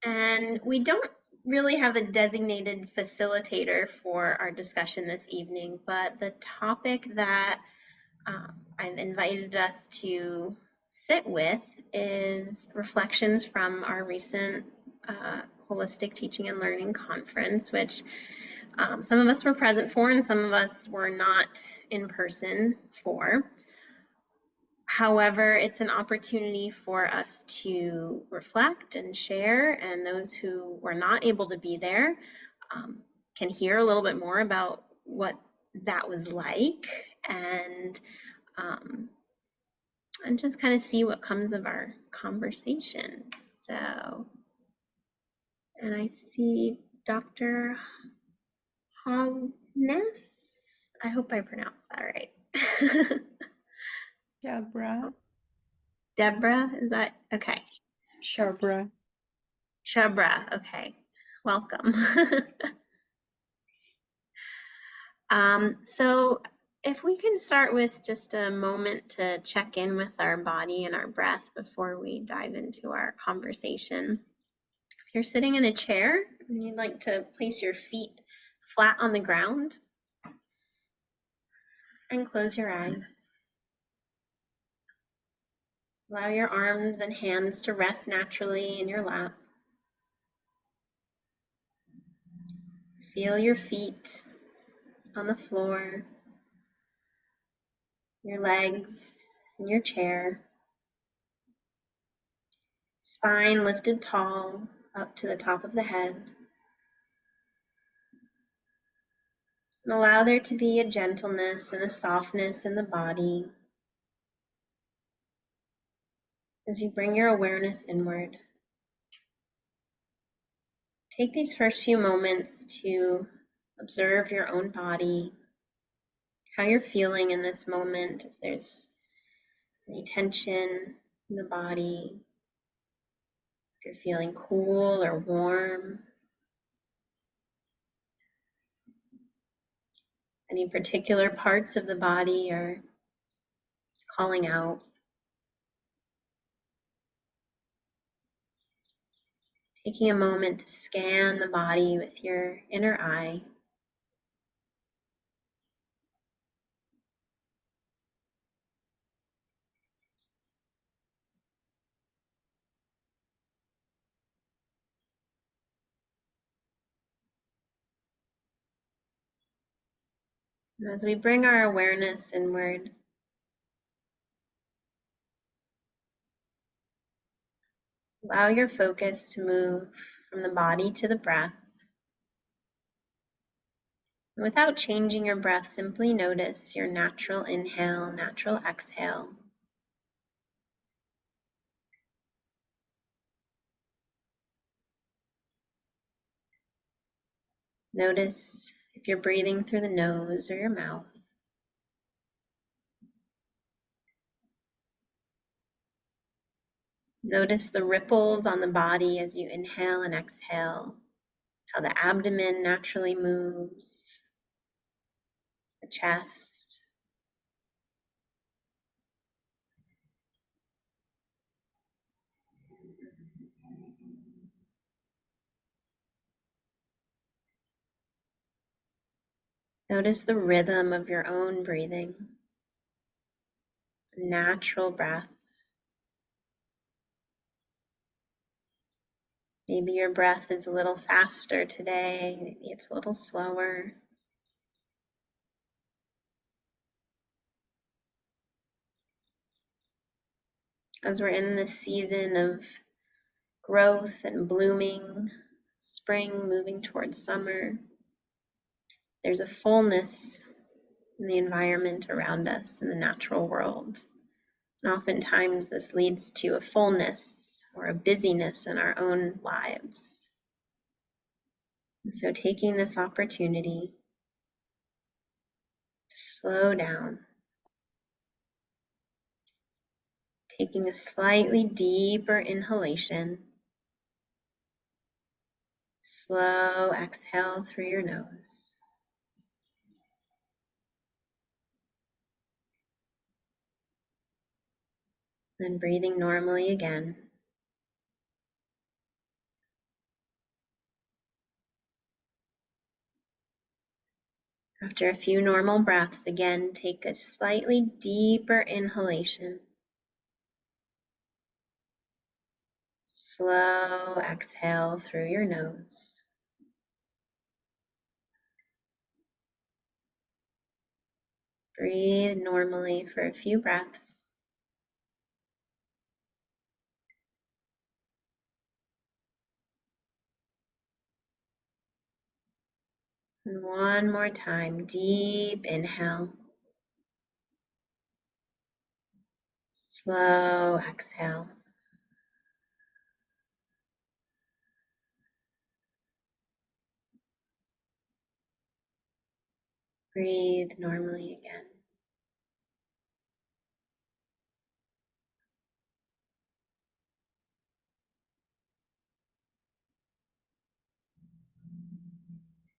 And we don't really have a designated facilitator for our discussion this evening, but the topic that I've invited us to sit with is reflections from our recent Holistic Teaching and Learning Conference, which some of us were present for and some of us were not in person for. However, it's an opportunity for us to reflect and share, and those who were not able to be there can hear a little bit more about what that was like, and um, and just kind of see what comes of our conversation. So, and I see Dr. Hogness. I hope I pronounced that right. Shabra. Deborah, is that okay? Shabra. Shabra, okay. Welcome. So if we can start with just a moment to check in with our body and our breath before we dive into our conversation. If you're sitting in a chair and you'd like to place your feet flat on the ground and close your eyes. Allow your arms and hands to rest naturally in your lap. Feel your feet on the floor, your legs in your chair. Spine lifted tall up to the top of the head. And allow there to be a gentleness and a softness in the body as you bring your awareness inward. Take these first few moments to observe your own body, how you're feeling in this moment, if there's any tension in the body, if you're feeling cool or warm, any particular parts of the body are calling out. Taking a moment to scan the body with your inner eye. And as we bring our awareness inward, allow your focus to move from the body to the breath. And without changing your breath, simply notice your natural inhale, natural exhale. Notice if you're breathing through the nose or your mouth. Notice the ripples on the body as you inhale and exhale, how the abdomen naturally moves, the chest. Notice the rhythm of your own breathing, natural breath. Maybe your breath is a little faster today, maybe it's a little slower. As we're in this season of growth and blooming, spring moving towards summer, there's a fullness in the environment around us in the natural world. And oftentimes this leads to a fullness or a busyness in our own lives. And so taking this opportunity to slow down, taking a slightly deeper inhalation, slow exhale through your nose. Then breathing normally again. After a few normal breaths, again, take a slightly deeper inhalation. Slow exhale through your nose. Breathe normally for a few breaths. And one more time, deep inhale. Slow exhale. Breathe normally again.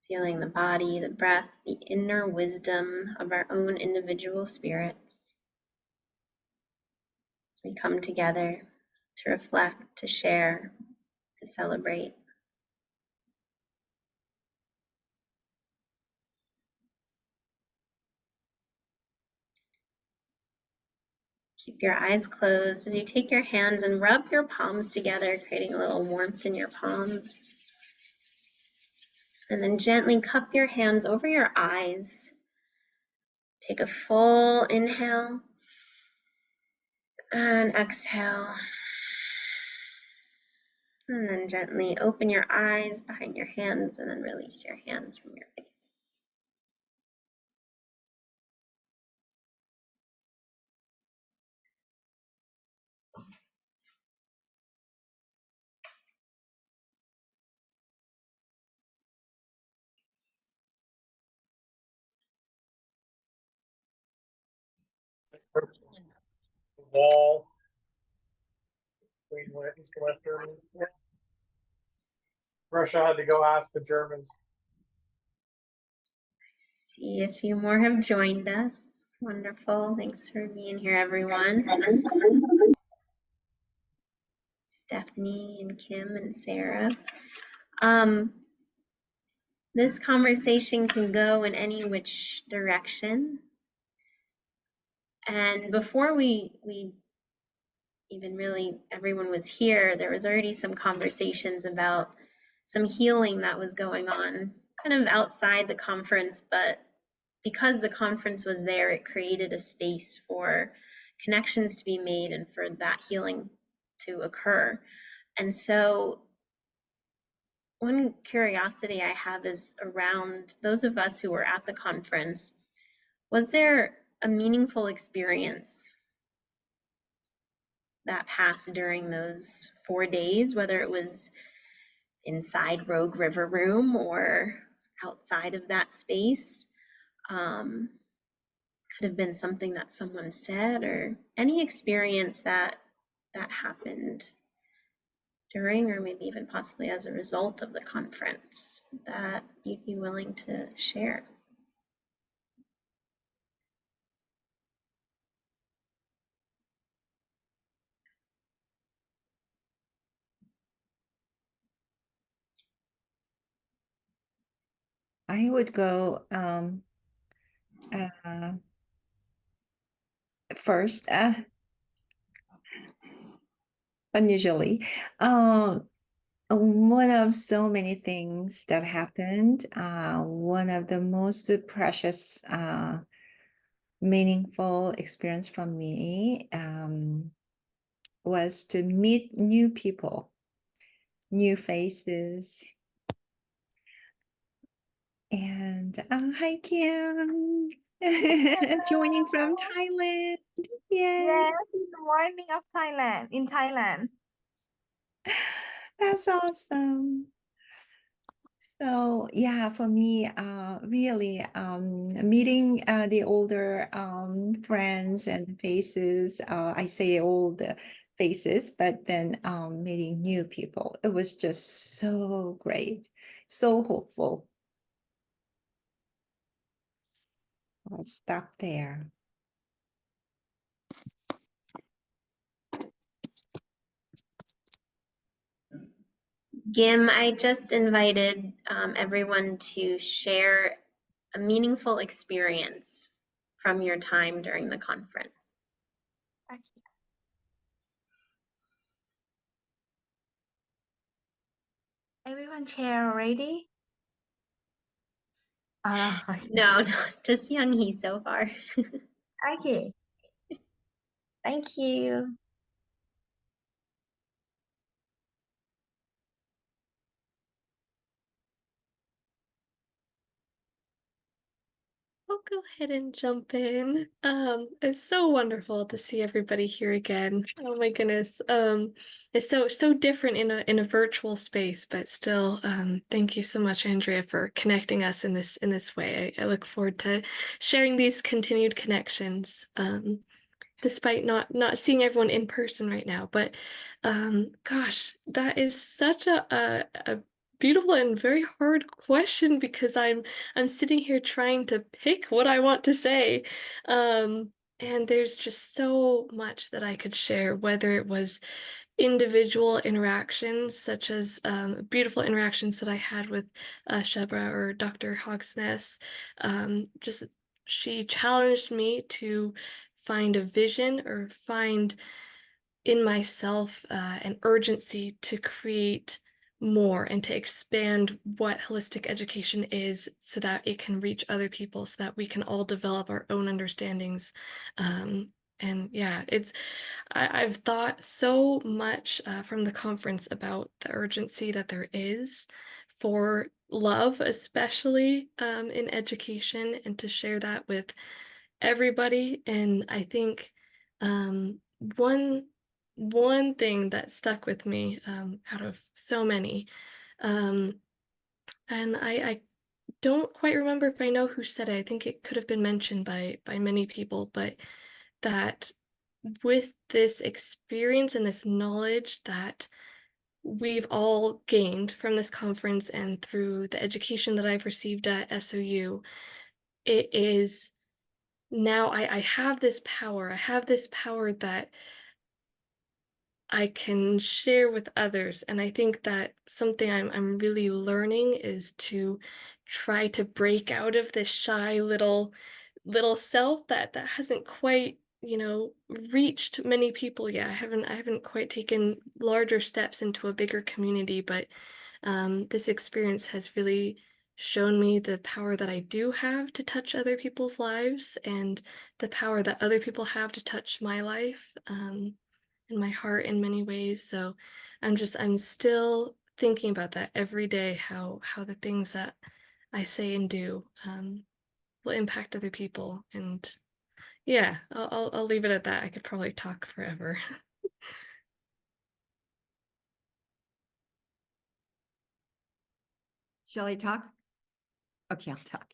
Feeling the body, the breath, the inner wisdom of our own individual spirits as we come together to reflect, to share, to celebrate. Keep your eyes closed as you take your hands and rub your palms together, creating a little warmth in your palms. And then gently cup your hands over your eyes. Take a full inhale and exhale. And then gently open your eyes behind your hands and then release your hands from your face. Wall, East and West Germany. Russia had to go ask the Germans. See a few more have joined us. Wonderful. Thanks for being here, everyone. Stephanie and Kim and Sarah. This conversation can go in any which direction. And before we even really everyone was here, there was already some conversations about some healing that was going on kind of outside the conference, but because the conference was there, it created a space for connections to be made and for that healing to occur. And so one curiosity I have is around those of us who were at the conference. Was there a meaningful experience that passed during those 4 days, whether it was inside Rogue River Room or outside of that space? Could have been something that someone said or any experience that happened during or maybe even possibly as a result of the conference that you'd be willing to share. I would go first, unusually. One of so many things that happened, one of the most precious, meaningful experience for me was to meet new people, new faces. And hi, Kim, joining from Thailand. Yay. Yes, in the morning of Thailand, in Thailand. That's awesome. So yeah, for me, really meeting the older friends and faces, I say old faces, but then meeting new people, it was just so great, so hopeful. I'll stop there. Gim, I just invited everyone to share a meaningful experience from your time during the conference. Okay. Everyone share already? No, no, just Young-hee so far. Okay. Thank you. I'll go ahead and jump in. It's so wonderful to see everybody here again. Oh my goodness. It's so different in a virtual space, but still, thank you so much, Andrea, for connecting us in this way. I look forward to sharing these continued connections. Despite not seeing everyone in person right now. But gosh, that is such a beautiful and very hard question because I'm sitting here trying to pick what I want to say. And there's just so much that I could share, whether it was individual interactions, such as beautiful interactions that I had with Shebra or Dr. Hogsness. Just she challenged me to find a vision or find in myself an urgency to create more and to expand what holistic education is so that it can reach other people, so that we can all develop our own understandings. And yeah, I've thought so much from the conference about the urgency that there is for love, especially in education, and to share that with everybody. And I think one thing that stuck with me out of so many, um, and I don't quite remember if I know who said it. I think it could have been mentioned by many people, but that with this experience and this knowledge that we've all gained from this conference and through the education that I've received at SOU, it is now I have this power. I have this power that I can share with others. And I think that something I'm really learning is to try to break out of this shy little self that hasn't quite, reached many people yet. I haven't quite taken larger steps into a bigger community, but this experience has really shown me the power that I do have to touch other people's lives and the power that other people have to touch my life. In my heart in many ways. So I'm still thinking about that every day, how the things that I say and do will impact other people. And yeah, I'll leave it at that. I could probably talk forever. Shall I talk? Okay, I'll talk.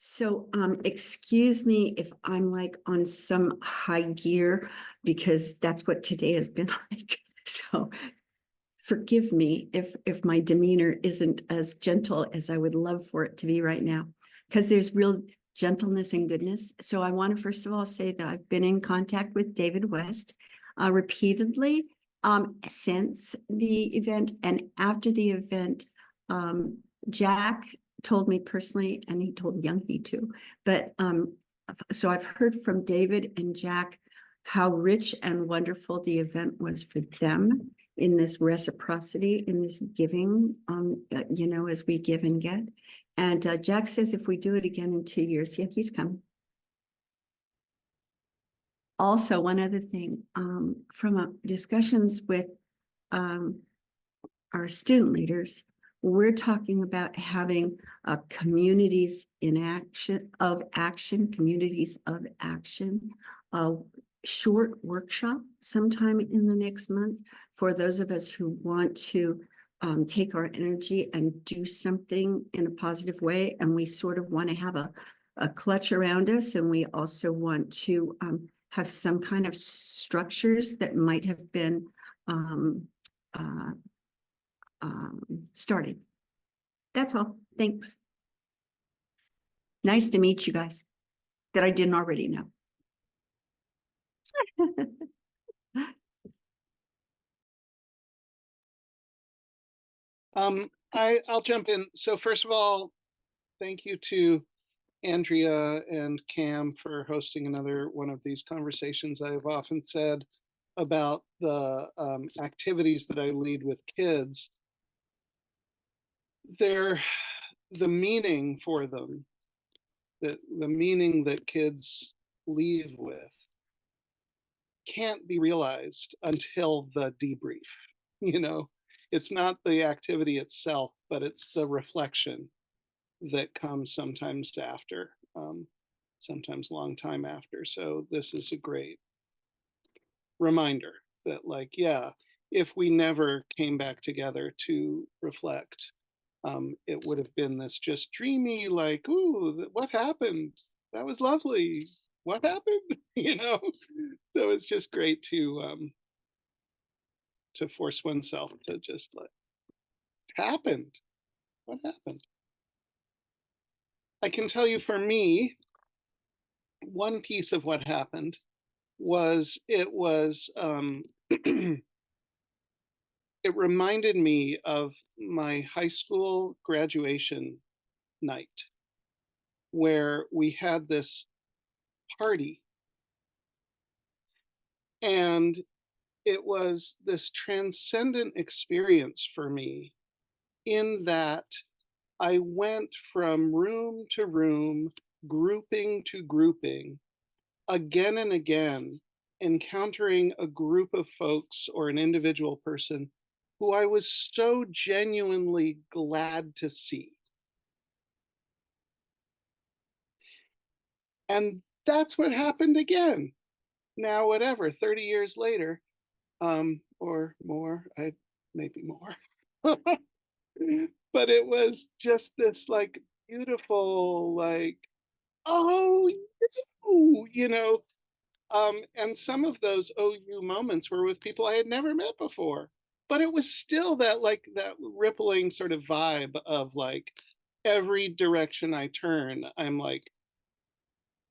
So, excuse me if I'm like on some high gear because that's what today has been like. So forgive me if my demeanor isn't as gentle as I would love for it to be right now, because there's real gentleness and goodness. So I want to first of all say that I've been in contact with David West repeatedly since the event and after the event. Jack told me personally, and he told Young-hee too. But so I've heard from David and Jack how rich and wonderful the event was for them in this reciprocity, in this giving, as we give and get. And Jack says if we do it again in 2 years, yeah, he's coming. Also, one other thing, from discussions with our student leaders, we're talking about having communities in action, communities of action, a short workshop sometime in the next month for those of us who want to take our energy and do something in a positive way. And we sort of want to have a clutch around us. And we also want to have some kind of structures that might have been started. That's all. Thanks. Nice to meet you guys that I didn't already know. I'll jump in. So first of all, thank you to Andrea and Cam for hosting another one of these conversations. I've often said about the activities that I lead with kids, they're the meaning for them, the meaning that kids leave with can't be realized until the debrief. You know, it's not the activity itself, but it's the reflection that comes sometimes after, sometimes long time after. So this is a great reminder that, like, yeah, if we never came back together to reflect, it would have been this just dreamy, like, ooh, what happened? That was lovely. What happened? You know? So it's just great to force oneself to just like, happened. What happened? I can tell you for me, one piece of what happened was it reminded me of my high school graduation night where we had this party, and it was this transcendent experience for me in that I went from room to room, grouping to grouping, again and again, encountering a group of folks or an individual person who I was so genuinely glad to see. And that's what happened again. Now, whatever, 30 years later, or more, maybe more. But it was just this like beautiful, like, oh, you know, and some of those OU moments were with people I had never met before, but it was still that like that rippling sort of vibe of like every direction I turn, I'm like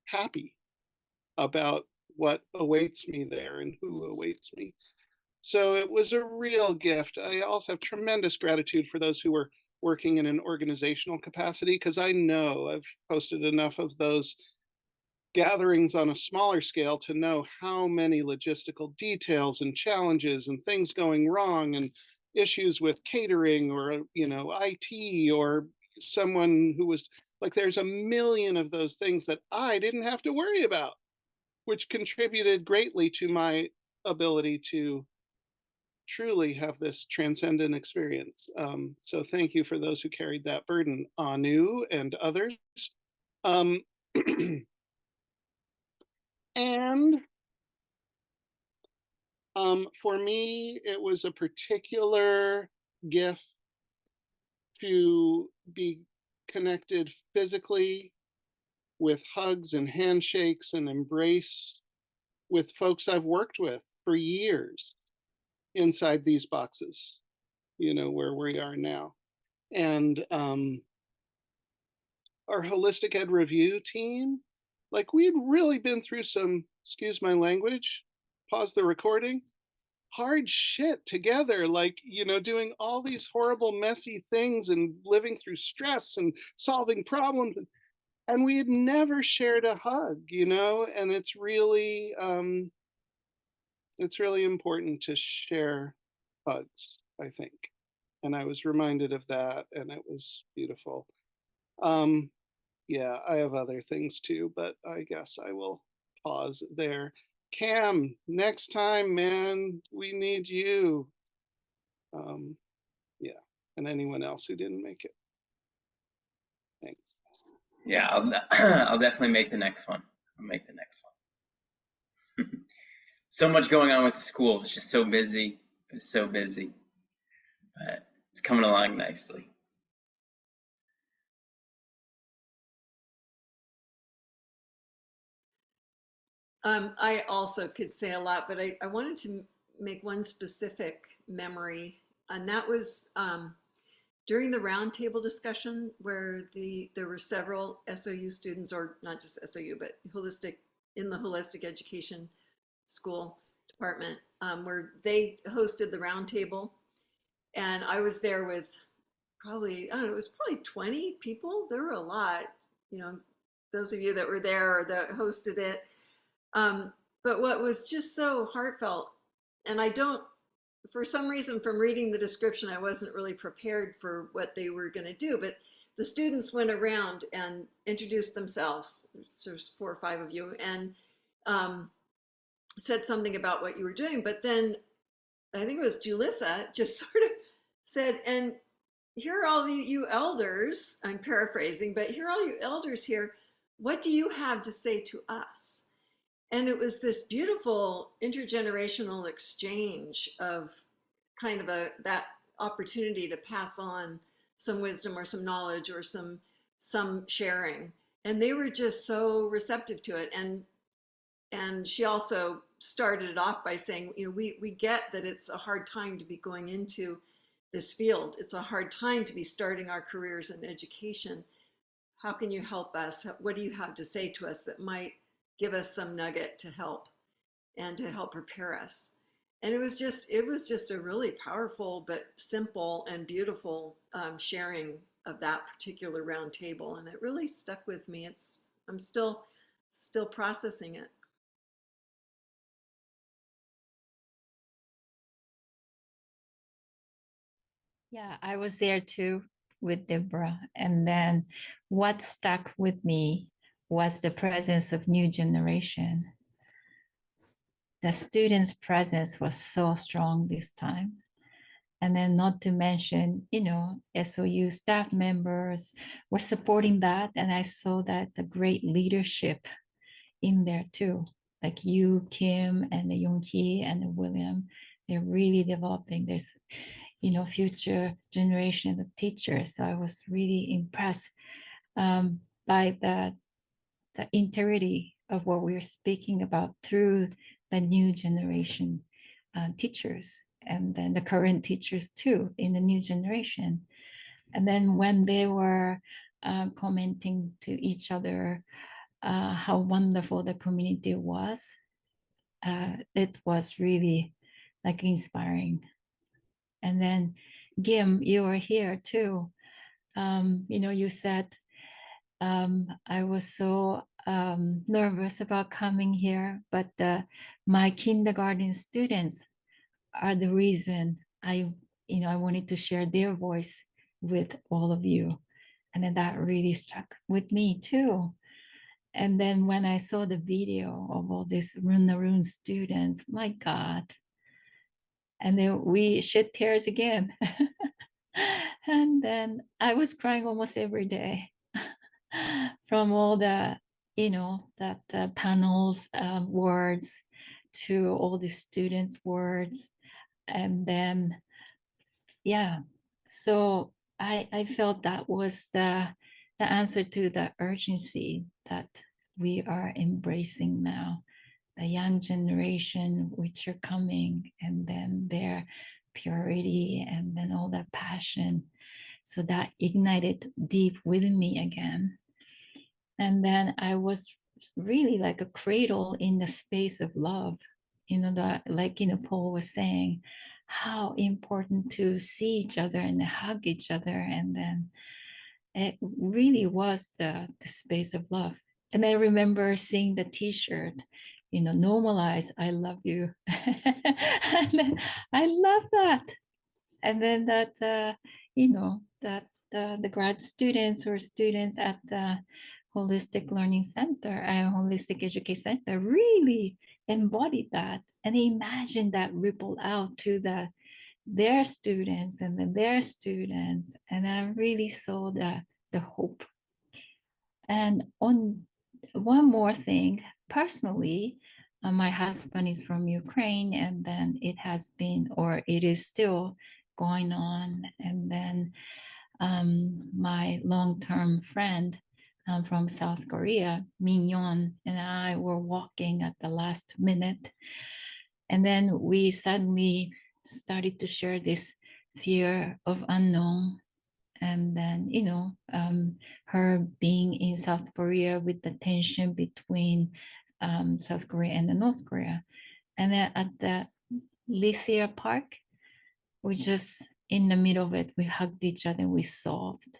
happy about what awaits me there and who awaits me. So it was a real gift. I also have tremendous gratitude for those who were working in an organizational capacity, because I know I've hosted enough of those gatherings on a smaller scale to know how many logistical details and challenges and things going wrong and issues with catering or, you know, IT or someone who was like, there's a million of those things that I didn't have to worry about, which contributed greatly to my ability to truly have this transcendent experience. So thank you for those who carried that burden, Anu and others. Um, and for me, it was a particular gift to be connected physically with hugs and handshakes and embrace with folks I've worked with for years inside these boxes, you know, where we are now. And our holistic ed review team, like we'd really been through some, excuse my language, pause the recording, hard shit together, like, you know, doing all these horrible, messy things and living through stress and solving problems. And we had never shared a hug, you know, and it's really important to share hugs, I think. And I was reminded of that, and it was beautiful. Yeah, I have other things too, but I guess I will pause there. Cam, next time, man, we need you. Yeah, and anyone else who didn't make it. Thanks. Yeah, I'll definitely make the next one. I'll make the next one. So much going on with the school. It's just so busy. It's so busy, but it's coming along nicely. I also could say a lot, but I wanted to make one specific memory, and that was during the roundtable discussion where there were several SOU students, or not just SOU, but in the holistic education school department, where they hosted the roundtable, and I was there with probably, I don't know, it was probably 20 people. There were a lot, you know, those of you that were there or that hosted it. But what was just so heartfelt, and I don't, for some reason, from reading the description, I wasn't really prepared for what they were going to do. But the students went around and introduced themselves. So there's 4 or 5 of you, and said something about what you were doing. But then I think it was Julissa just sort of said, and here are all you elders, I'm paraphrasing, but here are all you elders here. What do you have to say to us? And it was this beautiful intergenerational exchange of kind of that opportunity to pass on some wisdom or some knowledge or some sharing. And they were just so receptive to it. And she also started it off by saying, you know, we get that it's a hard time to be going into this field. It's a hard time to be starting our careers in education. How can you help us? What do you have to say to us that might give us some nugget to help and to help prepare us? And it was just a really powerful but simple and beautiful sharing of that particular round table, and it really stuck with me. I'm still processing it. Yeah, I was there too with Deborah. And then what stuck with me was the presence of new generation. The students' presence was so strong this time. And then not to mention, you know, SOU staff members were supporting that. And I saw that the great leadership in there too. Like you, Kim, and the Yongki and the William, they're really developing this, you know, future generation of teachers. So I was really impressed by the integrity of what we're speaking about through the new generation teachers, and then the current teachers too in the new generation. And then when they were commenting to each other how wonderful the community was, it was really like inspiring. And then Gim, you were here too. You know, you said I was so nervous about coming here, but my kindergarten students are the reason I wanted to share their voice with all of you. And then that really struck with me too. And then when I saw the video of all these Runarun students, my God. And then we shed tears again. And then I was crying almost every day from all the, you know, that panels words to all the students' words. And then, yeah, so I felt that was the answer to the urgency that we are embracing now, the young generation which are coming, and then their purity and then all that passion. So that ignited deep within me again. And then I was really like a cradle in the space of love. You know, that like, you know, Paul was saying, how important to see each other and hug each other. And then it really was the space of love. And I remember seeing the t-shirt, you know, normalize, I love you. And then, I love that. And then that, you know, that the grad students or students at the Holistic Learning Center and Holistic Education Center really embodied that and imagined that ripple out to their students and then their students. And I really saw the hope. And on one more thing, personally, my husband is from Ukraine, and then it has been, or it is still going on. And then my long-term friend from South Korea, Minyon, and I were walking at the last minute. And then we suddenly started to share this fear of unknown. And then, you know, her being in South Korea with the tension between South Korea and the North Korea. And then at the Lithia Park, we just in the middle of it, we hugged each other and we sobbed.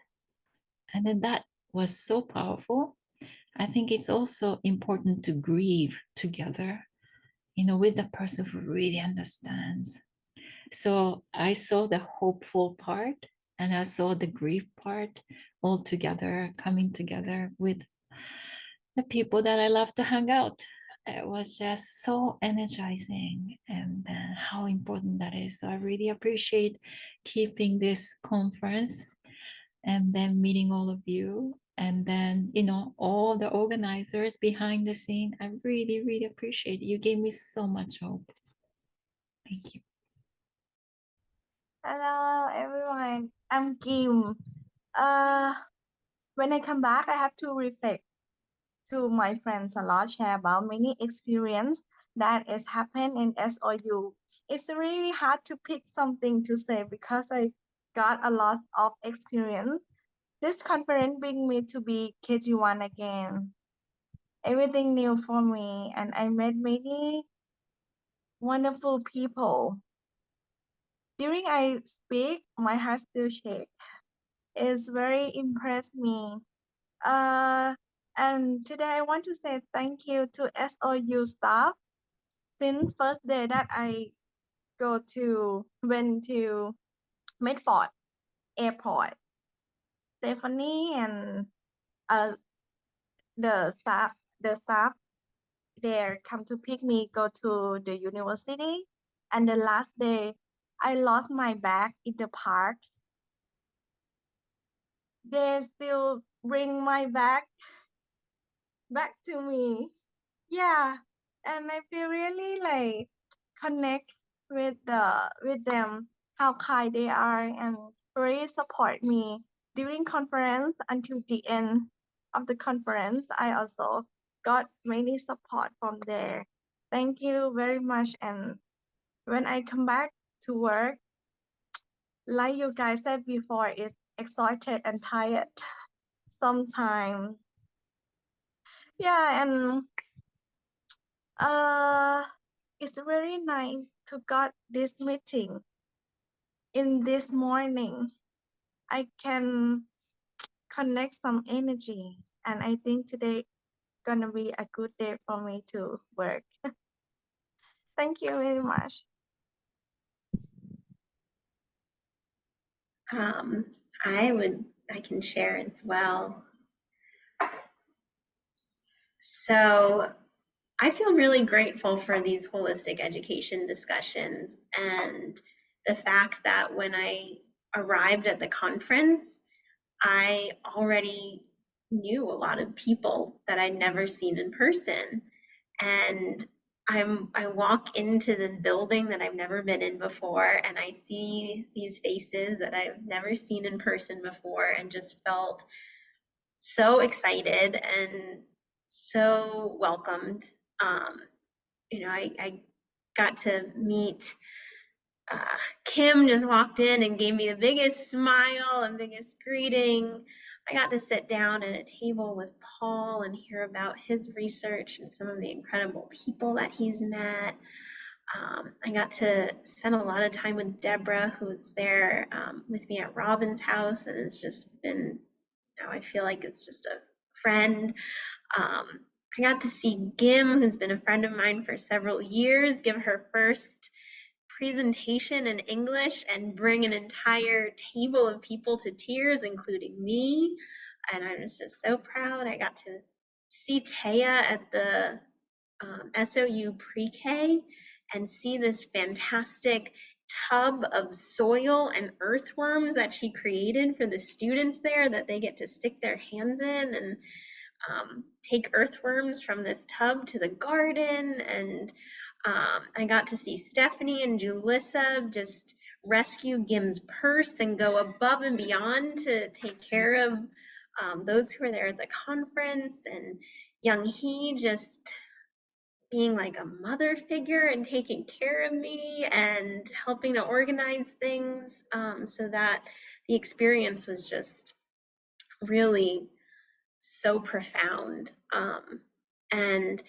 And then that was so powerful. I think it's also important to grieve together, with the person who really understands. So I saw the hopeful part and I saw the grief part all together, coming together with the people that I love to hang out. It was just so energizing, and how important that is. So I really appreciate keeping this conference and then meeting all of you. And then, all the organizers behind the scene. I really, really appreciate it. You gave me so much hope. Thank you. Hello, everyone. I'm Kim. When I come back, I have to reflect to my friends a lot, share about many experience that has happened in SOU. It's really hard to pick something to say because I got a lot of experience. This conference bring me to be KG1 again. Everything new for me, and I met many wonderful people. During I speak, my heart still shakes. It's very impressed me. And today I want to say thank you to SOU staff. Since first day that I went to Medford Airport, Stephanie and uh the staff there come to pick me, go to the university. And the last day, I lost my bag in the park. They still bring my bag back to me. Yeah, and I feel really like connect with them, how kind they are and really support me during conference until the end of the conference. I also got many support from there. Thank you very much. And when I come back to work, like you guys said before, it's exhausted and tired sometimes. Yeah, and it's very nice to got this meeting in this morning. I can connect some energy, and I think today gonna be a good day for me to work. Thank you very much. Um, I can share as well. So I feel really grateful for these holistic education discussions and the fact that when I arrived at the conference, I already knew a lot of people that I'd never seen in person. And I walk into this building that I've never been in before, and I see these faces that I've never seen in person before, and just felt so excited and so welcomed. I got to meet Kim. Just walked in and gave me the biggest smile and biggest greeting. I got to sit down at a table with Paul and hear about his research and some of the incredible people that he's met. I got to spend a lot of time with Deborah, who was there with me at Robin's house, and it's just been, I feel like it's just a friend. I got to see Gim, who's been a friend of mine for several years, give her first presentation in English and bring an entire table of people to tears, including me. And I was just so proud. I got to see Taya at the SOU pre-K and see this fantastic tub of soil and earthworms that she created for the students there, that they get to stick their hands in and take earthworms from this tub to the garden. And I got to see Stephanie and Julissa just rescue Gim's purse and go above and beyond to take care of those who were there at the conference, and Young Hee just being like a mother figure and taking care of me and helping to organize things, so that the experience was just really so profound. And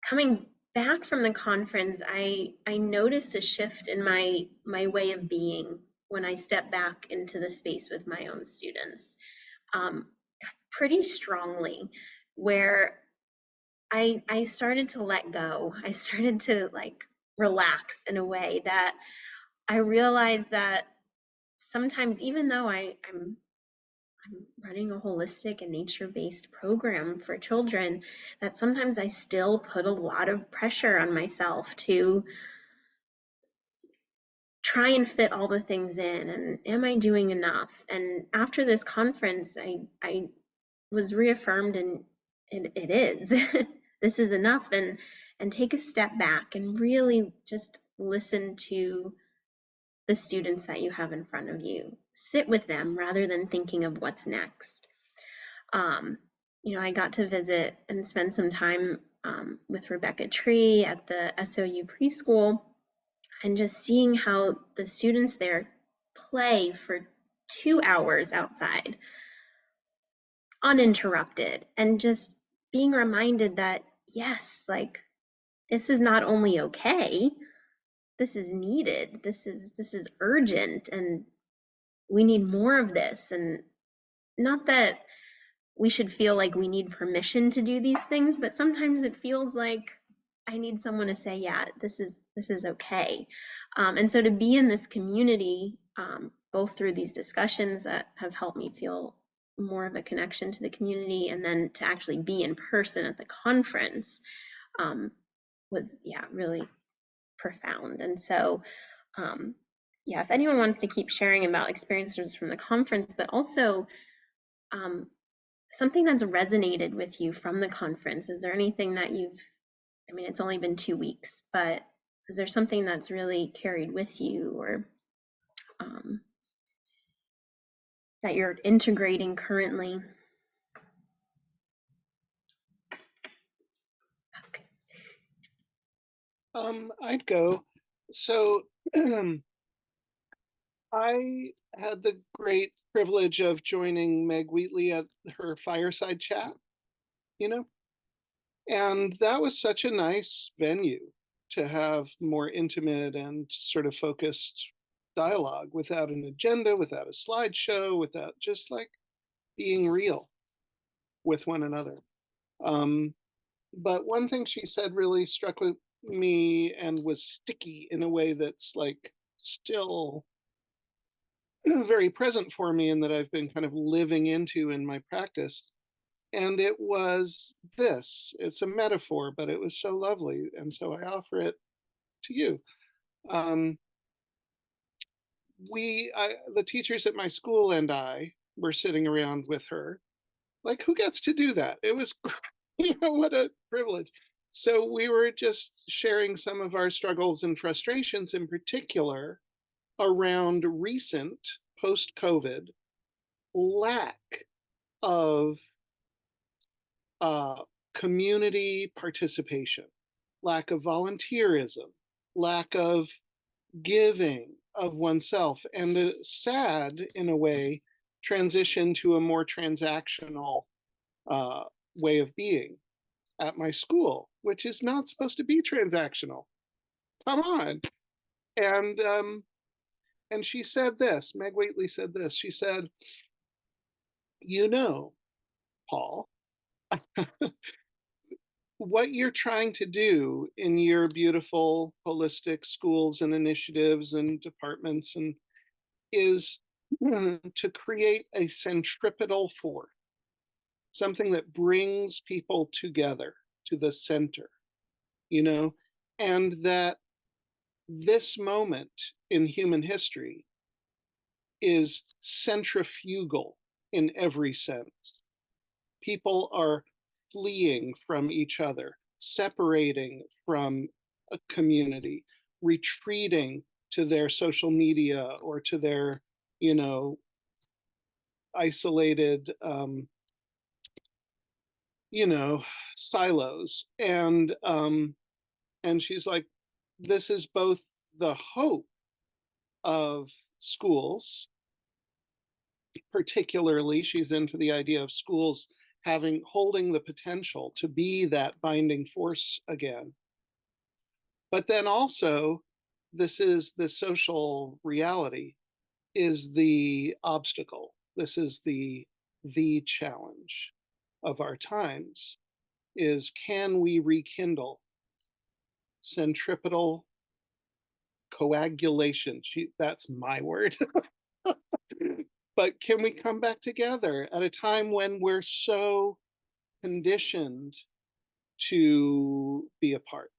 coming back from the conference, I noticed a shift in my way of being when I stepped back into the space with my own students, pretty strongly. where I started to let go. I started to like relax in a way that I realized that sometimes, even though I'm running a holistic and nature-based program for children, that sometimes I still put a lot of pressure on myself to try and fit all the things in, and am I doing enough? And after this conference, I was reaffirmed, and it is. This is enough, and take a step back and really just listen to the students that you have in front of you. Sit with them rather than thinking of what's next. I got to visit and spend some time with Rebecca Tree at the SOU preschool, and just seeing how the students there play for 2 hours outside uninterrupted, and just being reminded that yes, like, this is not only okay, this is needed, this is urgent, and we need more of this. And not that we should feel like we need permission to do these things, but sometimes it feels like I need someone to say, yeah, this is okay. And so to be in this community, both through these discussions that have helped me feel more of a connection to the community, and then to actually be in person at the conference, was, yeah, really profound. And so, yeah, if anyone wants to keep sharing about experiences from the conference, but also something that's resonated with you from the conference, is there anything that I mean, it's only been 2 weeks, but is there something that's really carried with you, or that you're integrating currently? Okay. I'd go. So I had the great privilege of joining Meg Wheatley at her fireside chat, you know, and that was such a nice venue to have more intimate and sort of focused dialogue without an agenda, without a slideshow, without just like being real with one another. But one thing she said really struck with me and was sticky in a way that's like still very present for me, and that I've been kind of living into in my practice. And it was this, it's a metaphor, but it was so lovely. And so I offer it to you. The teachers at my school and I were sitting around with her. Like, who gets to do that? It was, what a privilege. So we were just sharing some of our struggles and frustrations, in particular around recent post-COVID lack of community participation, lack of volunteerism, lack of giving of oneself, and a sad, in a way, transition to a more transactional way of being at my school, which is not supposed to be transactional. Come on. And she said this, Meg Wheatley said this, she said, Paul, what you're trying to do in your beautiful holistic schools and initiatives and departments and is to create a centripetal force, something that brings people together to the center, and that this moment in human history is centrifugal in every sense. People are fleeing from each other, separating from a community, retreating to their social media or to their, isolated, silos. And she's like, this is both the hope of schools, particularly she's into the idea of schools holding the potential to be that binding force again. But then also, this is the social reality, is the obstacle. This is the challenge. of our times is, can we rekindle centripetal coagulation? That's my word. But can we come back together at a time when we're so conditioned to be apart?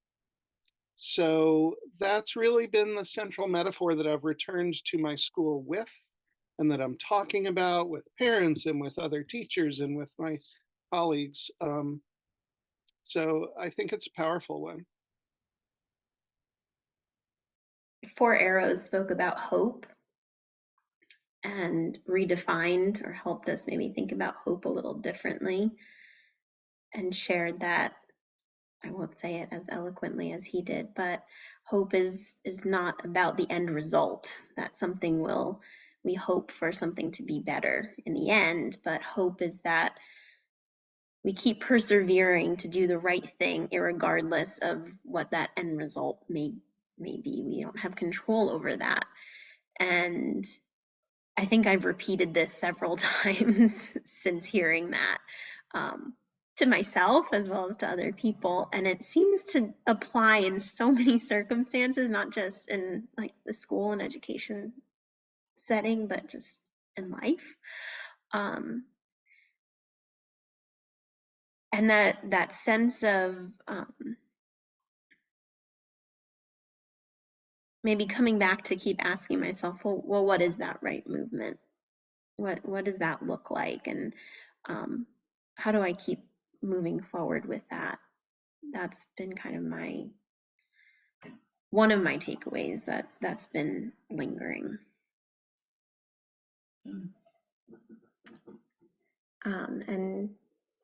So that's really been the central metaphor that I've returned to my school with, and that I'm talking about with parents and with other teachers and with my colleagues. So I think it's a powerful one. Four Arrows spoke about hope and redefined or helped us maybe think about hope a little differently, and shared that, I won't say it as eloquently as he did, but hope is not about the end result, that something will, we hope for something to be better in the end, but hope is that we keep persevering to do the right thing irregardless of what that end result may be. We don't have control over that. And I think I've repeated this several times since hearing that, to myself as well as to other people. And it seems to apply in so many circumstances, not just in like the school and education setting, but just in life. And that sense of maybe coming back to keep asking myself, well, what is that right movement? What does that look like? And how do I keep moving forward with that? That's been kind of one of my takeaways that's been lingering. And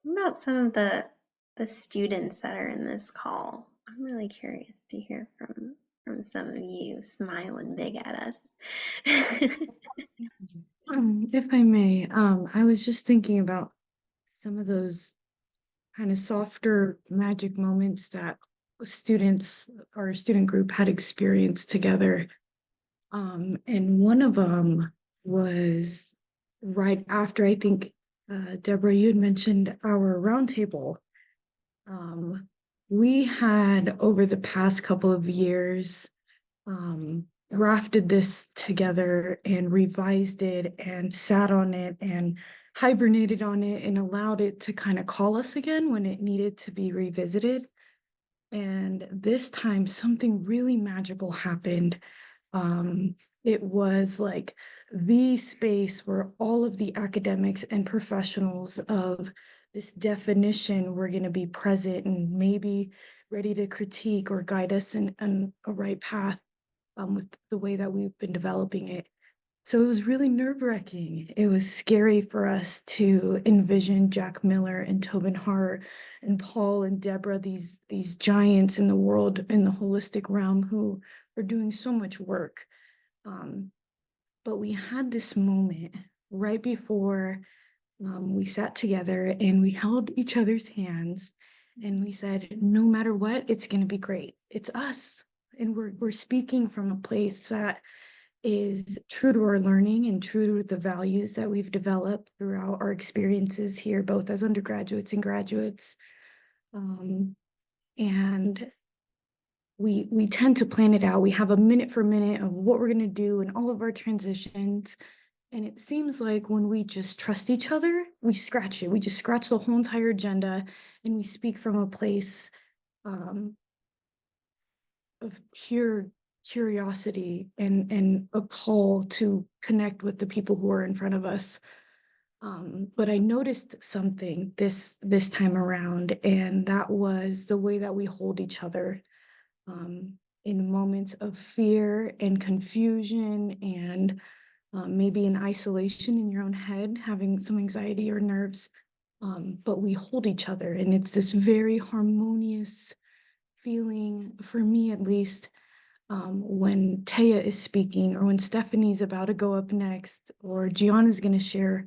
about some of the students that are in this call, I'm really curious to hear from some of you smiling big at us. If I may, I was just thinking about some of those kind of softer magic moments that students, our student group, had experienced together. And one of them was right after, I think, Deborah, you had mentioned our roundtable. We had, over the past couple of years, grafted this together and revised it and sat on it and hibernated on it and allowed it to kind of call us again when it needed to be revisited. And this time something really magical happened. It was like the space where all of the academics and professionals of this definition were going to be present and maybe ready to critique or guide us in a right path. With the way that we've been developing it. So it was really nerve-wracking. It was scary for us to envision Jack Miller and Tobin Hart and Paul and Deborah, these giants in the world, in the holistic realm, who are doing so much work. But we had this moment right before we sat together and we held each other's hands and we said, no matter what, it's going to be great. It's us. And we're speaking from a place that is true to our learning and true to the values that we've developed throughout our experiences here, both as undergraduates and graduates. And we tend to plan it out. We have a minute for minute of what we're going to do in all of our transitions. And it seems like when we just trust each other, we scratch it. We just scratch the whole entire agenda and we speak from a place of pure curiosity and a call to connect with the people who are in front of us. But I noticed something this time around, and that was the way that we hold each other in moments of fear and confusion and maybe in isolation in your own head, having some anxiety or nerves. But we hold each other, and it's this very harmonious feeling, for me at least, when Taya is speaking or when Stephanie's about to go up next or Gianna's going to share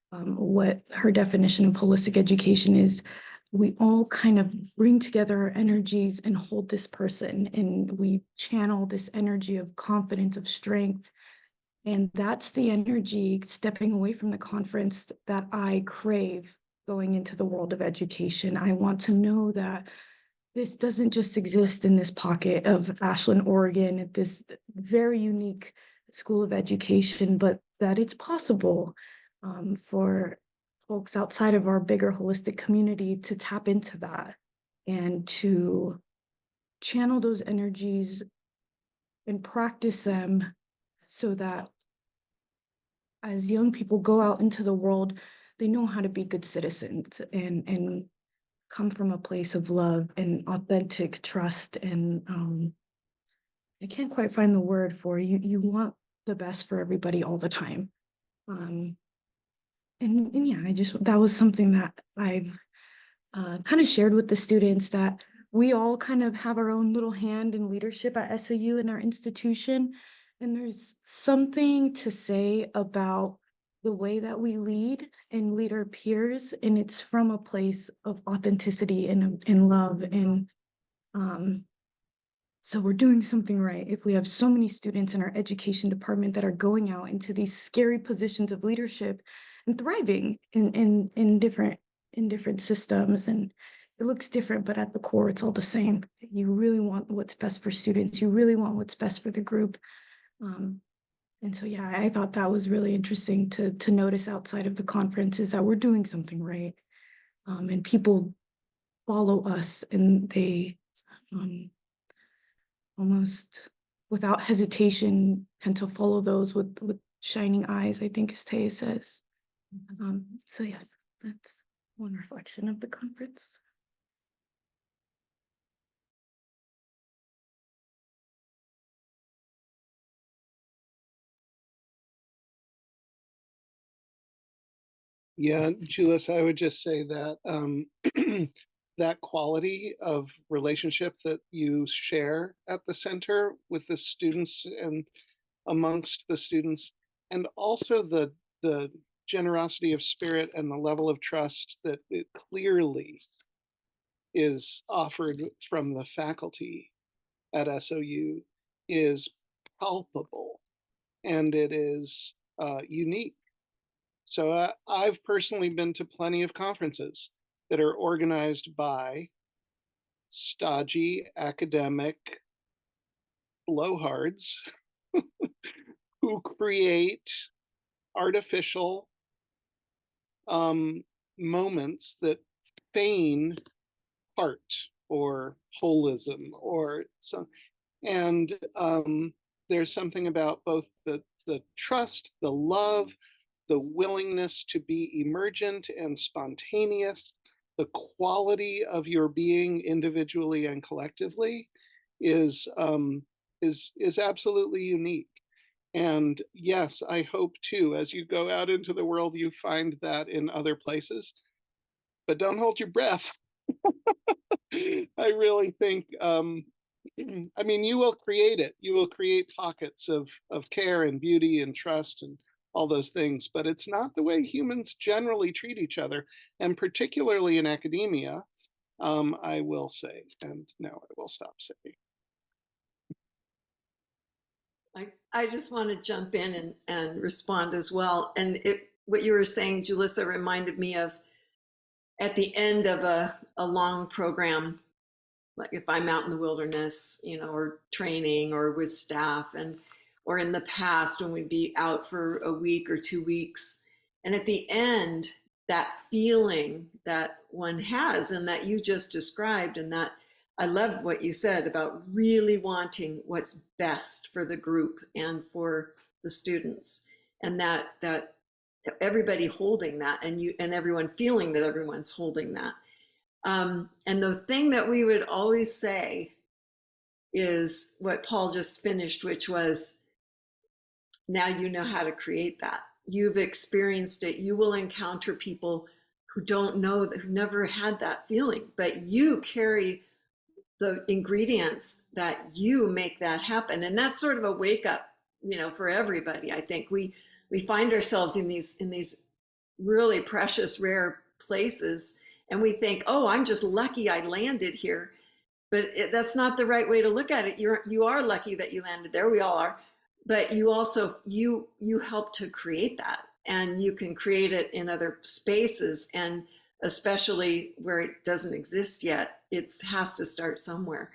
what her definition of holistic education is. We all kind of bring together our energies and hold this person, and we channel this energy of confidence, of strength. And that's the energy stepping away from the conference that I crave going into the world of education. I want to know that this doesn't just exist in this pocket of Ashland, Oregon, at this very unique school of education, but that it's possible for folks outside of our bigger holistic community to tap into that and to channel those energies and practice them so that as young people go out into the world, they know how to be good citizens and come from a place of love and authentic trust. And I can't quite find the word for you want the best for everybody all the time. And yeah, that was something that I've kind of shared with the students, that we all kind of have our own little hand in leadership at SOU in our institution. And there's something to say about the way that we lead and lead our peers. And it's from a place of authenticity and love. And so we're doing something right if we have so many students in our education department that are going out into these scary positions of leadership and thriving in different systems. And it looks different, but at the core, it's all the same. You really want what's best for students. You really want what's best for the group. And so, yeah, I thought that was really interesting to notice outside of the conference, is that we're doing something right. And people follow us, and they almost without hesitation tend to follow those with shining eyes, I think, as Taya says. So yes, that's one reflection of the conference. Yeah, Julius, I would just say that that quality of relationship that you share at the center with the students and amongst the students, and also the generosity of spirit and the level of trust that it clearly is offered from the faculty at SOU is palpable, and it is unique. So I've personally been to plenty of conferences that are organized by stodgy academic blowhards who create artificial moments that feign heart or holism or some, and there's something about both the trust, the love, the willingness to be emergent and spontaneous, the quality of your being individually and collectively is absolutely unique. And yes, I hope too, as you go out into the world, you find that in other places, but don't hold your breath. I really think, I mean, you will create it. You will create pockets of care and beauty and trust and all those things, but it's not the way humans generally treat each other, and particularly in academia, I will say, and now I will stop saying. I just want to jump in and respond as well. And what you were saying, Julissa, reminded me of at the end of a long program, like if I'm out in the wilderness, or training or with staff, or in the past when we'd be out for a week or 2 weeks. And at the end, that feeling that one has and that you just described, and that I love what you said about really wanting what's best for the group and for the students, and that everybody holding that, and everyone feeling that everyone's holding that. And the thing that we would always say is what Paul just finished, which was, now you know how to create that. You've experienced it. You will encounter people who don't know, who never had that feeling, but you carry the ingredients that you make that happen. And that's sort of a wake up, for everybody. I think we find ourselves in these really precious, rare places, and we think, oh, I'm just lucky I landed here. But that's not the right way to look at it. You are lucky that you landed there. We all are. But you also, you help to create that, and you can create it in other spaces. And especially where it doesn't exist yet. It has to start somewhere.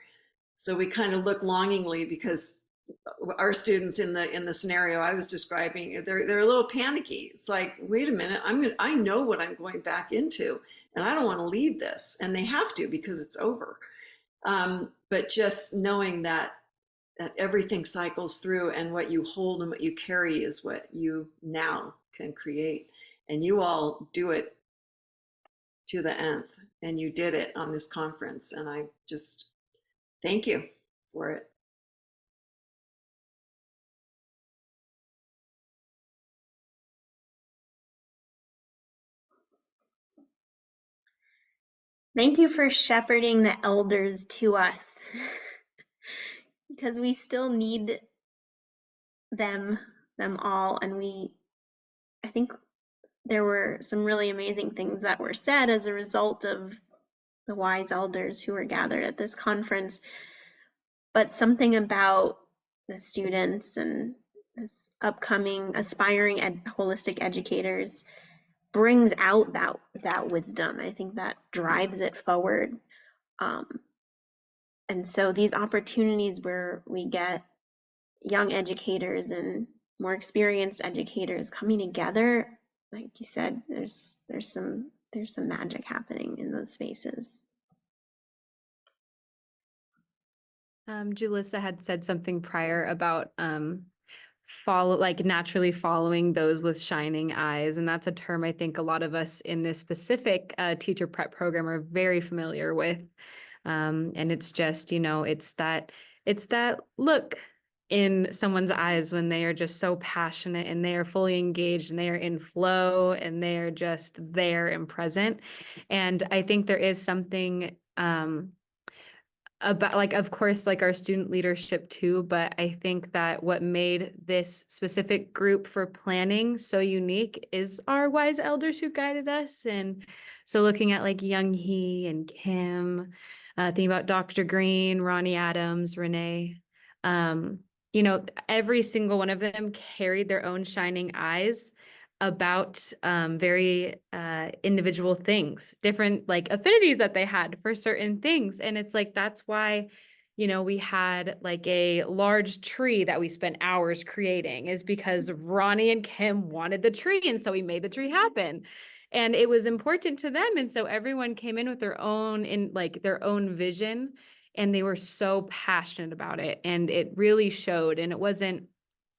So we kind of look longingly, because our students in the scenario I was describing, they're a little panicky. It's like, wait a minute, I know what I'm going back into, and I don't want to leave this. And they have to, because it's over. But just knowing that everything cycles through, and what you hold and what you carry is what you now can create. And you all do it to the nth, and you did it on this conference. And I just thank you for it. Thank you for shepherding the elders to us, because we still need them all. And I think there were some really amazing things that were said as a result of the wise elders who were gathered at this conference. But something about the students and this upcoming aspiring holistic educators brings out that wisdom. I think that drives it forward. And so these opportunities where we get young educators and more experienced educators coming together, like you said, there's some magic happening in those spaces. Julissa had said something prior about naturally following those with shining eyes, and that's a term I think a lot of us in this specific teacher prep program are very familiar with. And it's just, it's that look in someone's eyes when they are just so passionate and they are fully engaged and they are in flow and they are just there and present. And I think there is something about, like, of course, like our student leadership too, but I think that what made this specific group for planning so unique is our wise elders who guided us. And so looking at like Young Hee and Kim, thinking about Dr. Green, Ronnie Adams, Renee, every single one of them carried their own shining eyes about very individual things, different like affinities that they had for certain things. And it's like, that's why, we had like a large tree that we spent hours creating, is because Ronnie and Kim wanted the tree. And so we made the tree happen. And it was important to them. And so everyone came in with their own vision, and they were so passionate about it. And it really showed. And it wasn't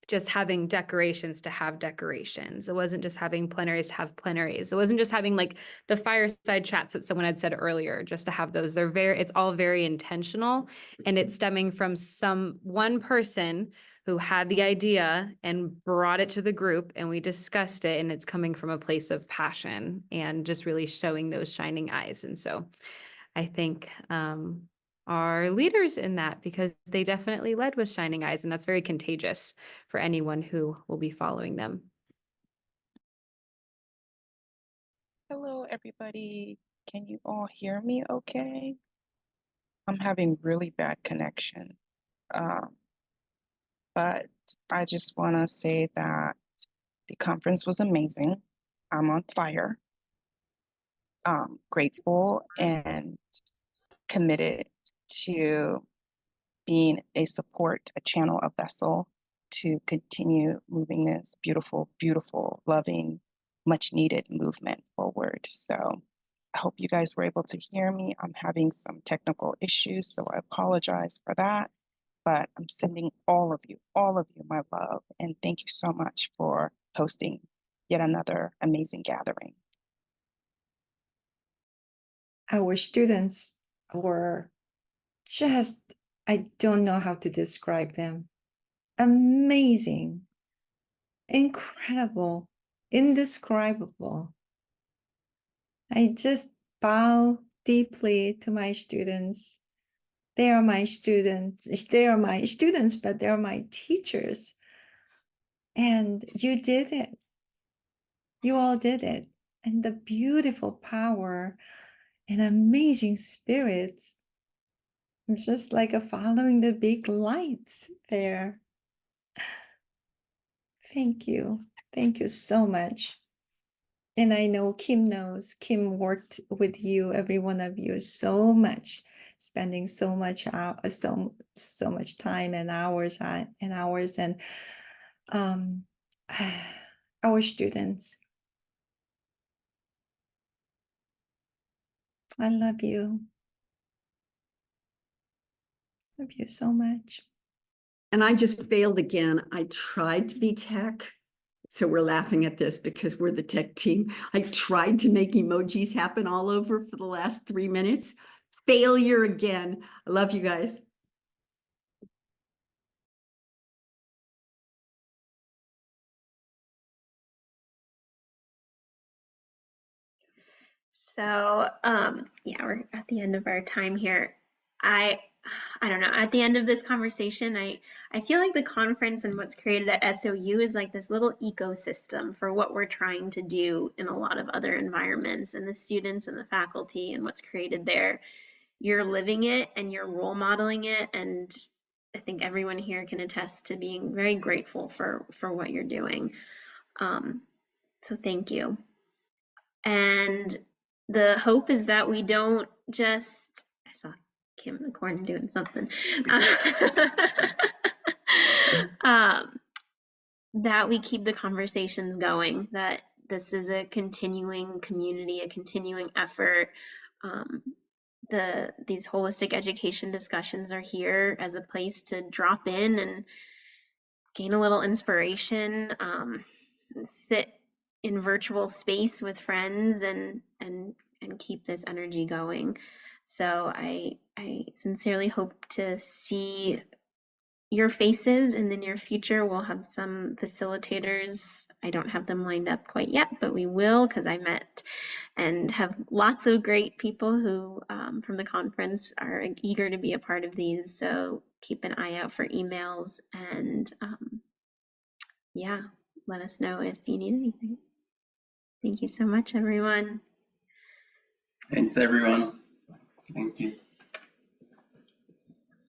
just having decorations to have decorations. It wasn't just having plenaries to have plenaries. It wasn't just having like the fireside chats that someone had said earlier, just to have those. It's all very intentional, and it's stemming from one person who had the idea and brought it to the group, and we discussed it, and it's coming from a place of passion and just really showing those shining eyes. And so I think are leaders in that, because they definitely led with shining eyes, and that's very contagious for anyone who will be following them. Hello, everybody. Can you all hear me okay? I'm having really bad connection. But I just want to say that the conference was amazing. I'm on fire. Grateful and committed to being a support, a channel, a vessel to continue moving this beautiful, beautiful, loving, much needed movement forward. So I hope you guys were able to hear me. I'm having some technical issues, so I apologize for that. But I'm sending all of you my love. And thank you so much for hosting yet another amazing gathering. Our students were just, I don't know how to describe them. Amazing, incredible, indescribable. I just bow deeply to my students. They are my students. They are my students, but they're my teachers. And you did it. You all did it. And the beautiful power and amazing spirits, just like following the big lights there. Thank you. Thank you so much. And I know Kim knows. Kim worked with you, every one of you, so much, spending so much so much time and hours and um, our students. I love you. Love you so much. And I just failed again. I tried to be tech. So we're laughing at this because we're the tech team. I tried to make emojis happen all over for the last 3 minutes. Failure again. I love you guys. So, yeah, we're at the end of our time here. I don't know. At the end of this conversation, I feel like the conference and what's created at SOU is like this little ecosystem for what we're trying to do in a lot of other environments, and the students and the faculty and what's created there. You're living it and you're role modeling it, and I think everyone here can attest to being very grateful for what you're doing. So thank you. And the hope is that we don't just, I saw Kim in the corner doing something, that we keep the conversations going, that this is a continuing community, a continuing effort. These holistic education discussions are here as a place to drop in and gain a little inspiration, sit in virtual space with friends and keep this energy going. So I sincerely hope to see your faces in the near future. We'll have some facilitators. I don't have them lined up quite yet, but we will, because I met and have lots of great people who from the conference are eager to be a part of these. So keep an eye out for emails, and yeah, let us know if you need anything. Thank you so much, everyone. Thanks, everyone. Thank you.